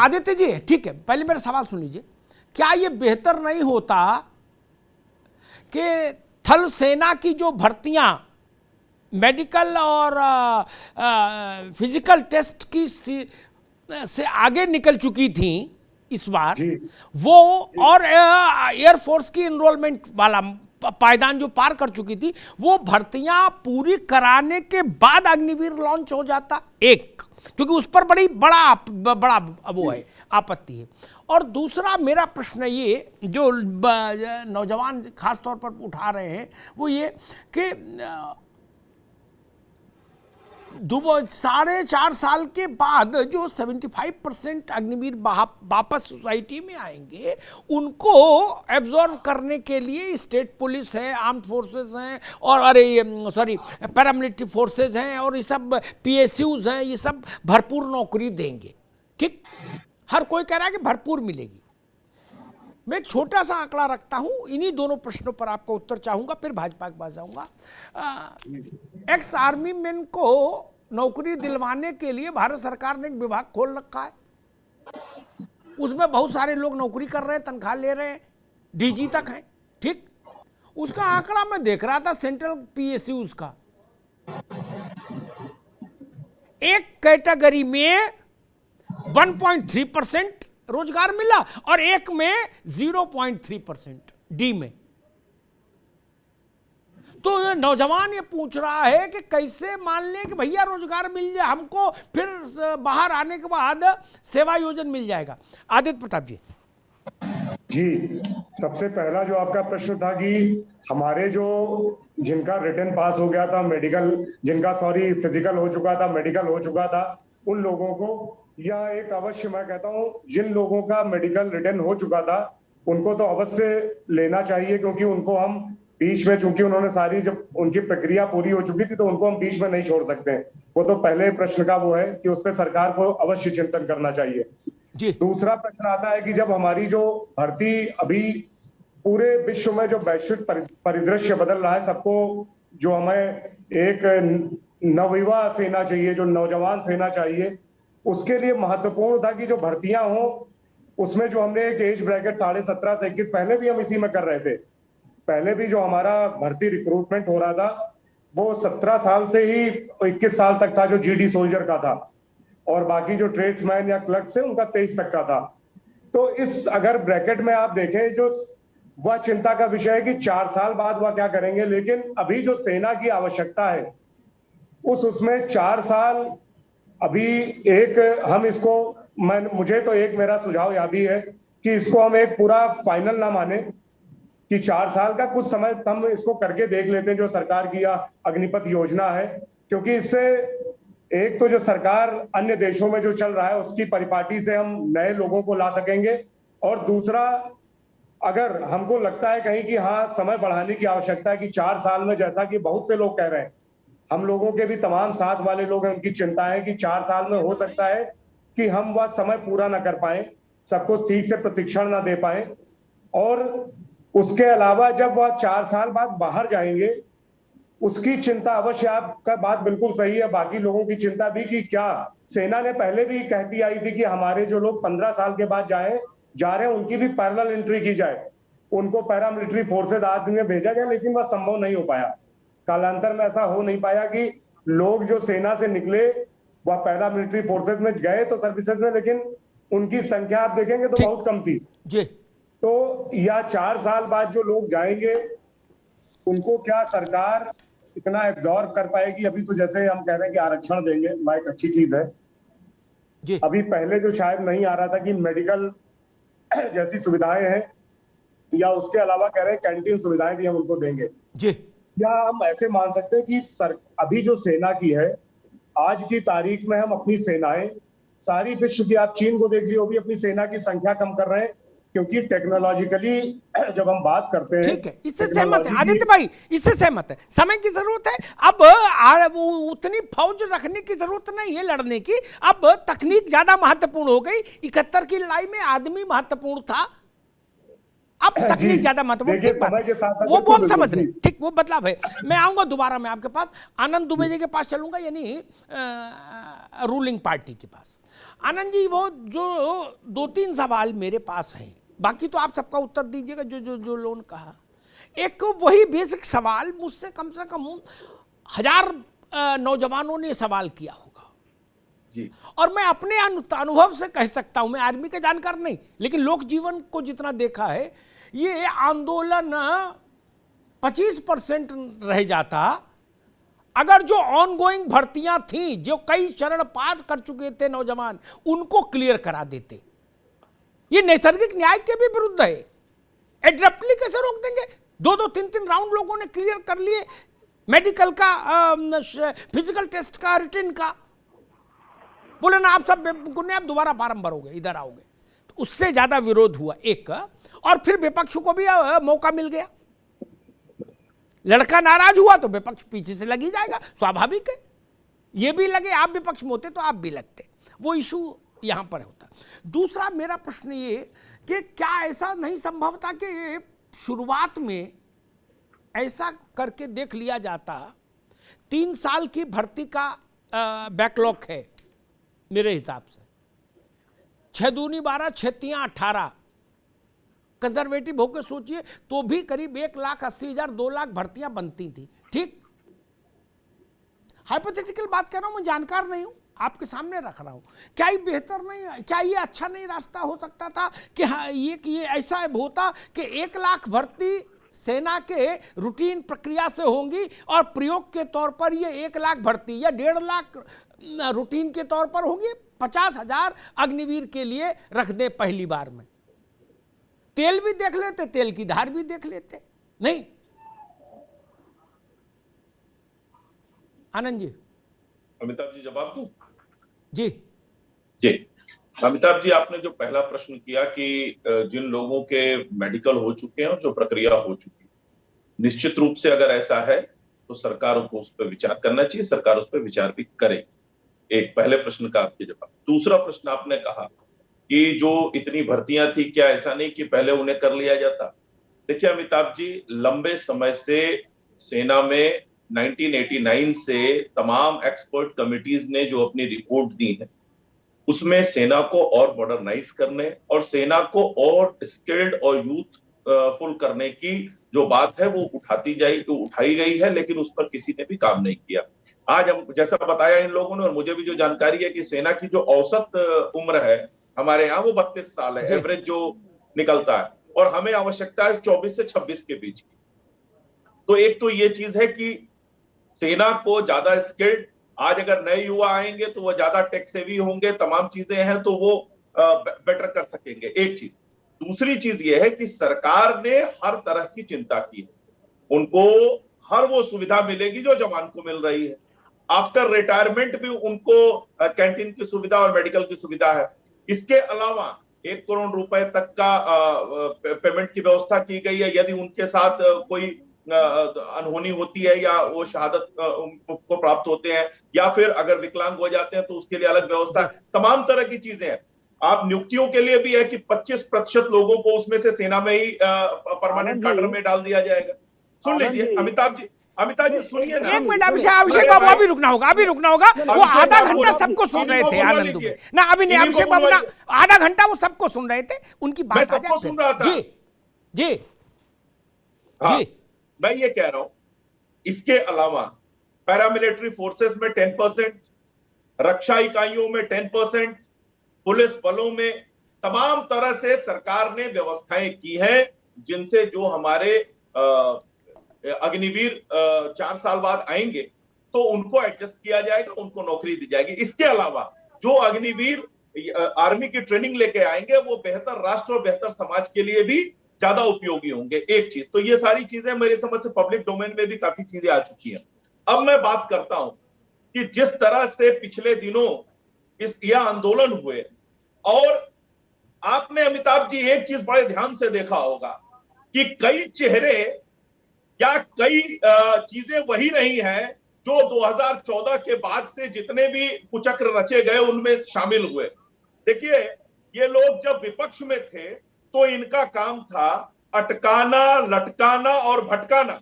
आदित्य जी, ठीक है, पहले मेरा सवाल सुन लीजिए। क्या ये बेहतर नहीं होता कि थल सेना की जो भर्तियां मेडिकल और फिजिकल टेस्ट की से आगे निकल चुकी थी इस बार, जी वो और एयरफोर्स की इनरोलमेंट वाला पायदान जो पार कर चुकी थी, वो भर्तियां पूरी कराने के बाद अग्निवीर लॉन्च हो जाता, एक, क्योंकि उस पर बड़ा वो है, आपत्ति है। और दूसरा मेरा प्रश्न ये जो नौजवान खास तौर पर उठा रहे हैं वो ये कि 4.5 साल के बाद जो 75% अग्निवीर वापस सोसाइटी में आएंगे, उनको एब्जॉर्व करने के लिए स्टेट पुलिस है, आर्म्ड फोर्सेस हैं, और पैरामिलिट्री फोर्सेस हैं, और ये सब पीएसयूज हैं, ये सब भरपूर नौकरी देंगे। ठीक, हर कोई कह रहा है कि भरपूर मिलेगी। मैं एक छोटा सा आंकड़ा रखता हूं, इन्हीं दोनों प्रश्नों पर आपका उत्तर चाहूंगा, फिर भाजपा के पास जाऊंगा। एक्स आर्मी मैन को नौकरी दिलवाने के लिए भारत सरकार ने एक विभाग खोल रखा है, उसमें बहुत सारे लोग नौकरी कर रहे हैं, तनख्वाह ले रहे हैं, डीजी तक है। ठीक, उसका आंकड़ा मैं देख रहा था सेंट्रल पीएसयूज का, एक कैटेगरी में 1.3% रोजगार मिला और एक में 0.3% डी में। तो नौजवान ये पूछ रहा है कि कैसे मान लें कि भैया रोजगार मिल जाए हमको, फिर बाहर आने के बाद सेवा योजन मिल जाएगा। आदित्य प्रताप जी। जी, सबसे पहला जो आपका प्रश्न था कि हमारे जो जिनका रिटन पास हो गया था, फिजिकल हो चुका था, मेडिकल हो चुका था, उन लोगों को यह एक अवश्य, मैं कहता हूं जिन लोगों का मेडिकल रिटर्न हो चुका था उनको तो अवश्य लेना चाहिए, क्योंकि उनको हम बीच में, चूंकि उन्होंने सारी जब उनकी प्रक्रिया पूरी हो चुकी थी तो उनको हम बीच में नहीं छोड़ सकते। वो तो पहले प्रश्न का वो है कि उस पर सरकार को अवश्य चिंतन करना चाहिए जी। दूसरा प्रश्न आता है कि जब हमारी जो भर्ती अभी पूरे विश्व में जो वैश्विक परिदृश्य बदल रहा है, सबको जो हमें एक नवयुवा सेना चाहिए, जो नौजवान सेना चाहिए, उसके लिए महत्वपूर्ण था कि जो भर्तियां हो उसमें जो हमने एक एज ब्रैकेट 17.5 से 21, पहले भी हम इसी में कर रहे थे। पहले भी जो हमारा भर्ती रिक्रूटमेंट हो रहा था वो 17 साल से ही 21 साल तक था, जो जीडी सोल्जर का था, और बाकी जो ट्रेड्समैन या क्लर्क से उनका 23 तक का था। तो इस अगर ब्रैकेट में आप देखें, जो वह चिंता का विषय है कि 4 साल बाद वह क्या करेंगे, लेकिन अभी जो सेना की आवश्यकता है उसमें 4 साल अभी एक हम इसको, मुझे तो एक मेरा सुझाव यह भी है कि इसको हम एक पूरा फाइनल ना माने कि 4 साल का कुछ समय हम इसको करके देख लेते हैं, जो सरकार की अग्निपथ योजना है, क्योंकि इससे एक तो जो सरकार अन्य देशों में जो चल रहा है उसकी परिपाटी से हम नए लोगों को ला सकेंगे, और दूसरा अगर हमको लगता है कहीं कि हाँ समय बढ़ाने की आवश्यकता है कि 4 साल में, जैसा कि बहुत से लोग कह रहे हैं, हम लोगों के भी तमाम साथ वाले लोग हैं, उनकी चिंता है कि 4 साल में हो सकता है कि हम वह समय पूरा ना कर पाए, सबको ठीक से प्रशिक्षण ना दे पाए, और उसके अलावा जब वह 4 साल बाद बाहर जाएंगे उसकी चिंता अवश्य, आपका बात बिल्कुल सही है, बाकी लोगों की चिंता भी कि क्या सेना ने पहले भी कहती आई थी कि हमारे जो लोग 15 साल के बाद जा रहे हैं उनकी भी पैरेलल एंट्री की जाए, उनको पैरामिलिट्री फोर्सेज आदि में भेजा गया, लेकिन वह संभव नहीं हो पाया। कालांतर में ऐसा हो नहीं पाया कि लोग जो सेना से निकले वह पैरामिलिट्री फोर्सेज में गए तो सर्विसेज में, लेकिन उनकी संख्या आप देखेंगे तो बहुत कम थी जी। तो या 4 साल बाद जो लोग जाएंगे उनको क्या सरकार इतना एब्जॉर्ब कर पाएगी? अभी तो जैसे हम कह रहे हैं कि आरक्षण देंगे, वह एक अच्छी चीज है जी। अभी पहले जो शायद नहीं आ रहा था कि मेडिकल जैसी सुविधाएं हैं, या उसके अलावा कह रहे हैं कैंटीन सुविधाएं भी हम उनको देंगे जी। या हम ऐसे मान सकते हैं कि अभी जो सेना की है आज की तारीख में, हम अपनी सेनाएं सारी विश्व की, आप चीन को देख लियो, भी अपनी सेना की संख्या कम कर रहे हैं, क्योंकि टेक्नोलॉजिकली जब हम बात करते हैं, ठीक है, इससे सहमत है आदित्य भाई, इससे सहमत है। समय की जरूरत है, अब उतनी फौज रखने की जरूरत नहीं है लड़ने की, अब तकनीक ज्यादा महत्वपूर्ण हो गई। 71 की लड़ाई में आदमी महत्वपूर्ण था, अब तकनीक ज्यादा महत्वपूर्ण। वो हम समझ रहे हैं, ठीक, वो बदलाव है। मैं आऊंगा दोबारा, मैं आपके पास आनंद दुबे जी के पास चलूंगा, यानी रूलिंग पार्टी के पास। आनंद जी, वो जो 2-3 सवाल मेरे पास हैं, बाकी तो आप सबका उत्तर दीजिएगा जो जो जो लोगों ने कहा। एक वही बेसिक सवाल मुझसे कम से कम 1000 नौजवानों ने सवाल किया होगा जी। और मैं अपने अनुभव से कह सकता हूं, मैं आर्मी का जानकार नहीं, लेकिन लोक जीवन को जितना देखा है, ये आंदोलन 25% रह जाता अगर जो ऑनगोइंग भर्तियां थी, जो कई चरण पास कर चुके थे नौजवान, उनको क्लियर करा देते। ये नैसर्गिक न्याय के भी विरुद्ध है। एड्रप्टली कैसे रोक देंगे? 2-2, 3-3 राउंड लोगों ने क्लियर कर लिए, मेडिकल का, फिजिकल टेस्ट का, रिटन का। बोले ना आप सब बेवकूफ, आप दोबारा बारंबार हो गए, इधर आओगे। तो उससे ज्यादा विरोध हुआ एक, और फिर विपक्ष को भी मौका मिल गया। लड़का नाराज हुआ तो विपक्ष पीछे से लगी जाएगा, स्वाभाविक है। ये भी लगे, आप विपक्ष में होते तो आप भी लगते, वो इशू यहां पर होता। दूसरा मेरा प्रश्न ये कि क्या ऐसा नहीं संभव था कि शुरुआत में ऐसा करके देख लिया जाता? 3 साल की भर्ती का बैकलॉग है मेरे हिसाब से, 6 दूनी 12, 6 तियां 18, कंजर्वेटिव होकर सोचिए तो भी करीब 1,80,000 2 लाख भर्तियां बनती थी। ठीक, हाइपोथेटिकल बात कर रहा हूं, मैं जानकार नहीं हूं, आपके सामने रख रहा हूं। क्या ये बेहतर नहीं, क्या ये अच्छा नहीं रास्ता हो सकता था कि हाँ ये ऐसा होता कि 1 लाख भर्ती सेना के रूटीन प्रक्रिया से होंगी और प्रयोग के तौर पर ये 1 लाख भर्ती या 1.5 लाख रूटीन के तौर पर होगी, 50,000 अग्निवीर के लिए रख दे पहली बार में। तेल भी देख लेते, तेल की धार भी देख लेते। नहीं आनंद जी? अमिताभ जी जवाब दूं? जी जी। अमिताभ जी, आपने जो पहला प्रश्न किया कि जिन लोगों के मेडिकल हो चुके हैं और जो प्रक्रिया हो चुकी है, निश्चित रूप से अगर ऐसा है तो सरकार को उस पर विचार करना चाहिए, सरकार उस पर विचार भी करे। एक पहले प्रश्न का आपके जवाब। दूसरा प्रश्न आपने कहा कि जो इतनी भर्तियां थी, क्या ऐसा नहीं कि पहले उन्हें कर लिया जाता? देखिए अमिताभ जी, लंबे समय से सेना में 1989 से तमाम एक्सपर्ट कमिटीज ने जो अपनी रिपोर्ट दी है, उसमें सेना को और मॉडर्नाइज करने और सेना को और स्किल्ड और यूथफुल करने की जो बात है वो उठाई गई है, लेकिन उस पर किसी ने भी काम नहीं किया। आज हम जैसा बताया इन लोगों ने, और मुझे भी जो जानकारी है कि सेना की जो औसत उम्र है हमारे यहाँ वो 32 साल है, एवरेज जो निकलता है, और हमें आवश्यकता है 24 से 26 के बीच की। तो एक तो ये चीज है कि सेना को ज्यादा स्किल्ड, आज अगर नए युवा आएंगे तो वो ज्यादा टेक सेवी होंगे, तमाम चीजें हैं तो वो बेटर कर सकेंगे, एक चीज। दूसरी चीज ये है कि सरकार ने हर तरह की चिंता की है, उनको हर वो सुविधा मिलेगी जो जवान को मिल रही है। आफ्टर रिटायरमेंट भी उनको कैंटीन की सुविधा और मेडिकल की सुविधा है। इसके अलावा 1 करोड़ रुपए तक का पेमेंट की व्यवस्था की गई है यदि उनके साथ कोई अनहोनी होती है या वो शहादत को प्राप्त होते हैं, या फिर अगर विकलांग हो जाते हैं तो उसके लिए अलग व्यवस्था है। तमाम तरह की चीजें हैं। आप नियुक्तियों के लिए भी है कि 25% लोगों को उसमें से सेना में ही परमानेंट कैडर में डाल दिया जाएगा। सुन लीजिए अमिताभ जी सुनिए ना, 1 मिनट। अभिषेक बाबू अभी रुकना होगा, वो आधा घंटा सबको सुन रहे थे आनंद में ना, अभी नहीं। अभिषेक बाबू ना आधा घंटा वो सबको सुन रहे थे, उनकी बात आ जाए। जी जी जी, मैं ये कह रहा हूं, इसके अलावा पैरामिलिट्री फोर्सेस में 10%, रक्षा इकाइयों में 10%, पुलिस बलों में तमाम तरह से सरकार ने व्यवस्थाएं की हैं, जिनसे जो हमारे अग्निवीर 4 साल बाद आएंगे तो उनको एडजस्ट किया जाएगा, उनको नौकरी दी जाएगी। इसके अलावा जो अग्निवीर आर्मी की ट्रेनिंग लेके आएंगे वो बेहतर राष्ट्र और बेहतर समाज के लिए भी ज्यादा उपयोगी होंगे, एक चीज। तो ये सारी चीजें मेरे समझ से पब्लिक डोमेन में भी काफी चीजें आ चुकी हैं। अब मैं बात करता हूं कि जिस तरह से पिछले दिनों यह आंदोलन हुए, और आपने अमिताभ जी एक चीज बड़े ध्यान से देखा होगा कि कई चेहरे या कई चीजें वही रही हैं जो 2014 के बाद से जितने भी कुचक्र रचे गए उनमें शामिल हुए। देखिए, ये लोग जब विपक्ष में थे तो इनका काम था अटकाना, लटकाना और भटकाना।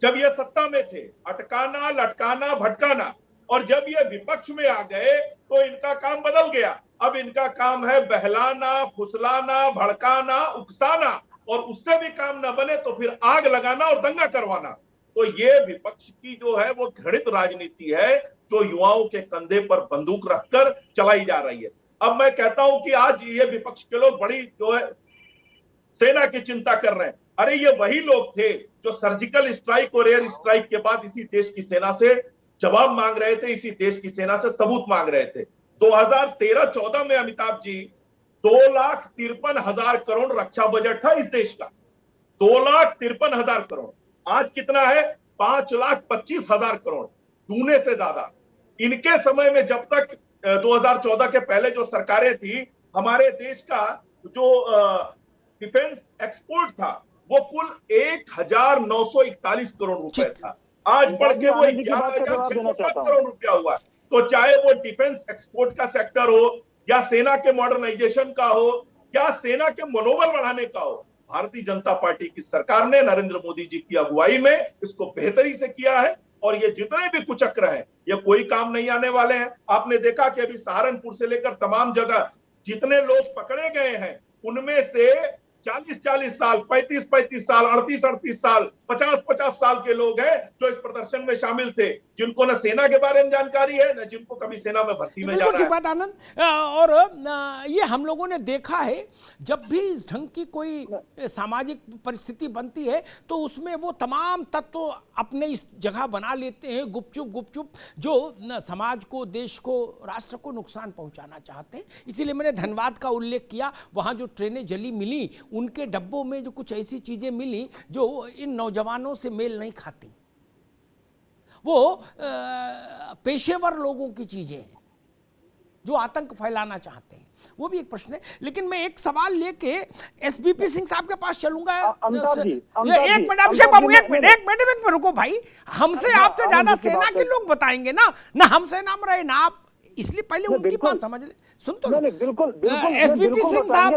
जब ये सत्ता में थे, अटकाना, लटकाना, भटकाना, और जब ये विपक्ष में आ गए तो इनका काम बदल गया। अब इनका काम है बहलाना, फुसलाना, भड़काना, उकसाना, और उससे भी काम न बने तो फिर आग लगाना और दंगा करवाना। तो ये विपक्ष की जो है वो घृणित राजनीति है, जो युवाओं के कंधे पर बंदूक रखकर चलाई जा रही है। अब मैं कहता हूं कि आज ये विपक्ष के लोग बड़ी जो है सेना की चिंता कर रहे हैं। अरे ये वही लोग थे जो सर्जिकल स्ट्राइक और एयर स्ट्राइक के बाद इसी देश की सेना से जवाब मांग रहे थे, इसी देश की सेना से सबूत मांग रहे थे। 2013-14 में अमिताभ जी 2,53,000 करोड़ रक्षा बजट था इस देश का, 2,53,000 करोड़। आज कितना है? 5,25,000 करोड़, दूने से ज्यादा। इनके समय में जब तक 2014 के पहले जो सरकारें थी, हमारे देश का जो डिफेंस एक्सपोर्ट था वो कुल 1,941 करोड़ रुपए था। आज बढ़ के वो 11,607 करोड़ रुपया हुआ। तो चाहे वो डिफेंस एक्सपोर्ट का सेक्टर हो, या सेना के मॉडर्नाइजेशन का हो, या सेना के मनोबल बढ़ाने का हो, भारतीय जनता पार्टी की सरकार ने नरेंद्र मोदी जी की अगुवाई में इसको बेहतरी से किया है। और ये जितने भी कुचक्र हैं, ये कोई काम नहीं आने वाले हैं। आपने देखा कि अभी सहारनपुर से लेकर तमाम जगह जितने लोग पकड़े गए हैं, उनमें से 40-40 साल, 35-35 साल, 38-38 साल, 50-50 साल के लोग हैं जो इस प्रदर्शन में शामिल थे, जिनको न सेना के बारे में जानकारी है, न जिनको कभी सेना में भर्ती में जाना है। बात आनंद, और ये हम लोगों ने देखा है, जब भी इस ढंग की कोई सामाजिक परिस्थिति बनती है तो उसमें वो तमाम तत्व अपने इस जगह बना लेते हैं, गुपचुप जो न समाज को, देश को, राष्ट्र को नुकसान पहुंचाना चाहते हैं। इसीलिए मैंने धनबाद का उल्लेख किया। वहाँ जो ट्रेनें जली मिली, उनके डब्बों में जो कुछ ऐसी चीजें मिली जो इन नौजवानों से मेल नहीं खाती, वो पेशेवर लोगों की चीजें हैं जो आतंक फैलाना चाहते हैं। वो भी एक प्रश्न है। लेकिन मैं एक सवाल लेके एसबीपी सिंह साहब के पास चलूंगा। एक मिनट अभिषेक बाबू, एक मिनट रुको भाई, हमसे आपसे ज्यादा सेना के लोग बताएंगे ना हम सेना में रहे ना आप, इसलिए पहले उनकी बात समझ ले। सुन तो बिल्कुल एसपीपी सिंह साहब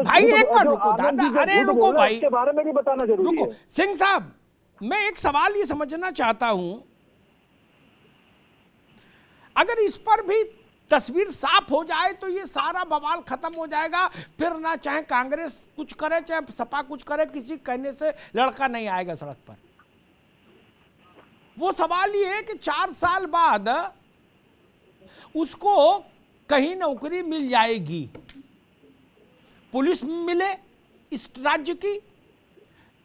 भाई एक मिनट रुको दादा, अरे रुको भाई, के बारे में भी बताना जरूरी है। रुको सिंह साहब, मैं एक सवाल ये समझना चाहता हूं, अगर इस पर भी तस्वीर साफ हो जाए तो ये सारा बवाल खत्म हो जाएगा। फिर ना चाहे कांग्रेस कुछ करे, चाहे सपा कुछ करे, किसी कहने से लड़का नहीं आएगा सड़क पर। वो सवाल ये है कि 4 साल बाद उसको कहीं नौकरी मिल जाएगी, पुलिस में मिले, इस राज्य की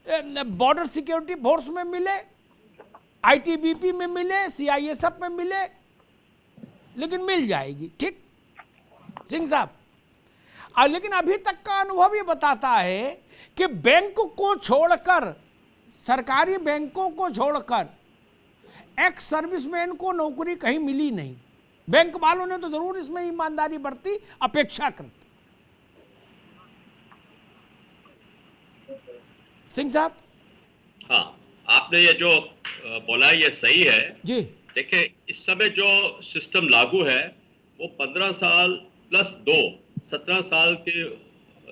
बॉर्डर सिक्योरिटी फोर्स में मिले, आईटीबीपी में मिले, सीआईएसएफ में मिले, लेकिन मिल जाएगी। ठीक सिंह साहब, लेकिन अभी तक का अनुभव ये बताता है कि बैंक को छोड़कर, सरकारी बैंकों को छोड़कर एक्स सर्विसमैन को नौकरी कहीं मिली नहीं। बैंक वालों ने तो जरूर इसमें ईमानदारी बरती, अपेक्षाकृत। सिंह साहब, हाँ, आपने ये जो बोला ये सही है जी। देखिए, इस समय जो सिस्टम लागू है वो 15 साल प्लस 2 17 साल के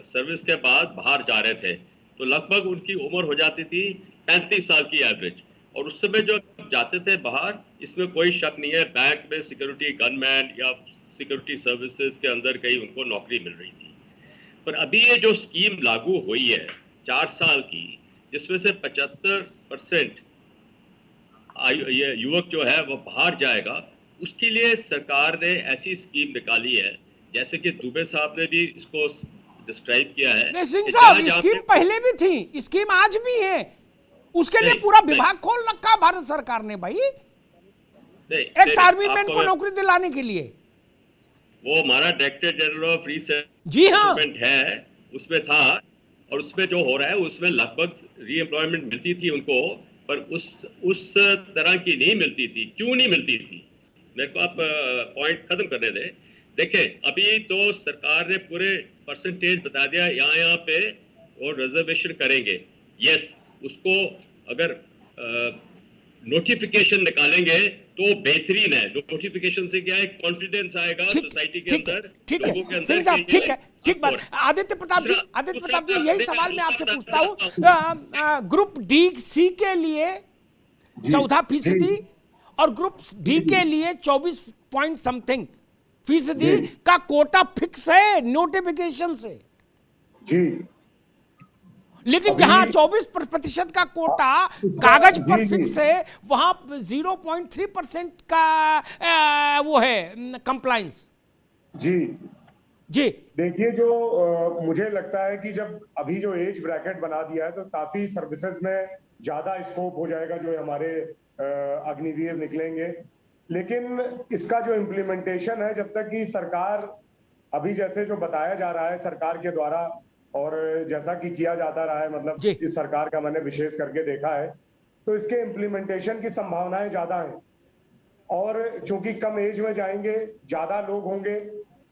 सर्विस के बाद बाहर जा रहे थे, तो लगभग उनकी उम्र हो जाती थी 35 साल की एवरेज। और उस समय जो जाते थे बाहर, इसमें कोई शक नहीं है, बैंक में सिक्योरिटी गनमैन या सिक्योरिटी सर्विसेज के अंदर कहीं उनको नौकरी मिल रही थी। पर अभी ये जो स्कीम लागू हुई है 4 साल की, जिसमें से 75% ये युवक जो है वो बाहर जाएगा, उसके लिए सरकार ने ऐसी स्कीम निकाली है, जैसे कि दुबे साहब ने भी इसको डिस्क्राइब किया है। सिंह साहब, स्कीम पहले भी थी, स्कीम आज भी है, उसके लिए पूरा विभाग खोल रखा भारत सरकार ने भाई, एक्स आर्मी मैन को नौकरी दिलाने के लिए। वो हमारा डायरेक्टर जनरल ऑफ जी हाँ है, उसमें था, और उसमें जो हो रहा है उसमें लगभग रीएम्प्लॉयमेंट मिलती थी उनको, पर उस तरह की नहीं मिलती थी। क्यों नहीं मिलती थी, मेरे को आप पॉइंट खत्म करने दें। देखें, अभी तो सरकार ने पूरे परसेंटेज बता दिया, यहाँ पे वो रिजर्वेशन करेंगे। यस, उसको अगर नोटिफिकेशन निकालेंगे तो बेहतरीन है। नोटिफिकेशन से क्या है, कॉन्फिडेंस आएगा सोसाइटी के अंदर, लोगों के अंदर। ठीक है, ठीक बात। आदित्य प्रताप जी, यही सवाल मैं आपसे पूछता हूँ। ग्रुप डी सी के लिए 14% और ग्रुप डी के लिए 24 पॉइंट समथिंग फीसदी जी। का कोटा फिक्स है नोटिफिकेशन से। जी। लेकिन अभी- जहां 24% का कोटा इसका- कागज पर जी, जी। फिक्स है, वहां 0.3% का वो है कंप्लाइंस। जी। जी देखिए जो मुझे लगता है कि जब अभी जो एज ब्रैकेट बना दिया है तो काफी सर्विसेज में ज्यादा स्कोप हो जाएगा जो हमारे अग्निवीर निकलेंगे। लेकिन इसका जो इम्प्लीमेंटेशन है, जब तक कि सरकार अभी जैसे जो बताया जा रहा है सरकार के द्वारा और जैसा कि किया जाता रहा है, मतलब जी। इस सरकार का मैंने विशेष करके देखा है, तो इसके इम्प्लीमेंटेशन की संभावनाएं ज्यादा हैं। और चूंकि कम एज में जाएंगे, ज्यादा लोग होंगे,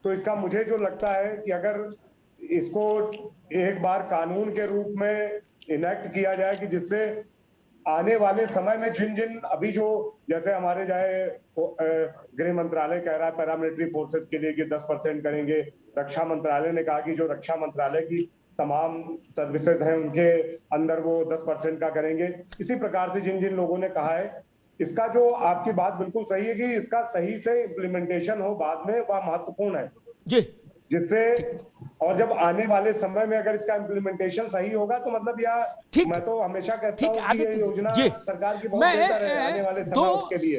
तो इसका मुझे जो लगता है कि अगर इसको एक बार कानून के रूप में इनेक्ट किया जाए कि जिससे आने वाले समय में जिन जिन अभी जो जैसे हमारे जाए गृह मंत्रालय कह रहा है पैरामिलिट्री फोर्सेस के लिए कि 10% करेंगे, रक्षा मंत्रालय ने कहा कि जो रक्षा मंत्रालय की तमाम सर्विसेज हैं उनके अंदर वो 10% का करेंगे। इसी प्रकार से जिन जिन लोगों ने कहा है, इसका जो आपकी बात बिल्कुल सही है कि इसका सही से इम्प्लीमेंटेशन हो बाद में, वह महत्वपूर्ण है। जी जिससे और जब आने वाले समय में अगर इसका इम्प्लीमेंटेशन सही होगा तो मतलब यार ठीक। मैं तो हमेशा कहता ठीक हूँ कि ये आदित्य योजना जी, सरकार की बहुत मैं बेहतर है आने वाले समय उसके लिए।